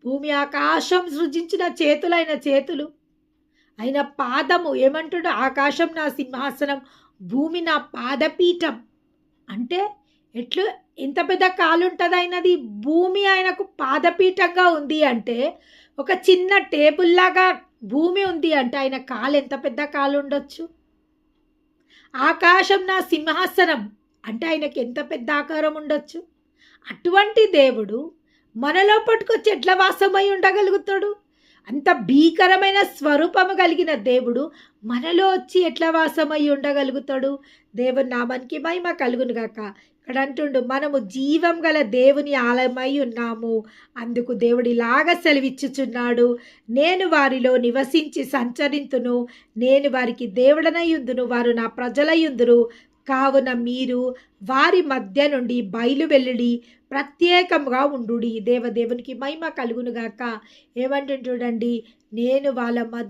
భూమి ఆకాశం సృజించిన చేతులైన చేతులు. ఆయన పాదము ఏమంటాడు? ఆకాశం నా సింహాసనం, భూమి నా పాదపీఠం. అంటే ఎట్లు ఎంత పెద్ద కాలుంటది ఆయనది. భూమి ఆయనకు పాదపీఠంగా ఉంది అంటే, ఒక చిన్న టేబుల్‌లాగా భూమి ఉంది అంటే, ఆయన కాలు ఎంత పెద్ద కాలుండొచ్చు? ఆకాశం నా సింహాసనం అంటే ఆయనకి ఎంత పెద్ద ఆకారం ఉండొచ్చు? అటువంటి దేవుడు మనలో పట్టుకొచ్చి ఎట్లా వాసమై ఉండగలుగుతాడు? అంత భీకరమైన స్వరూపము కలిగిన దేవుడు మనలో వచ్చి ఎట్లా వాసమై ఉండగలుగుతాడు? దేవుని నామానికి మహిమ కలుగును గాక. ఇక్కడ అంటుండు, మనము జీవం గల దేవుని ఆలయమై ఉన్నాము. అందుకు దేవుడు ఇలాగ సెలవిచ్చుచున్నాడు, నేను వారిలో నివసించి సంచరింతును, నేను వారికి దేవుడనయుందును, వారు నా ప్రజలయుందురు. కావున మీరు వారి మధ్య నుండి బయలు వెళ్ళుడి, ప్రత్యేకంగా ఉండుడి. దేవునికి మహిమ కలుగును గాక. ఏమంటుంది చూడండి, నేను వాళ్ళ మధ్య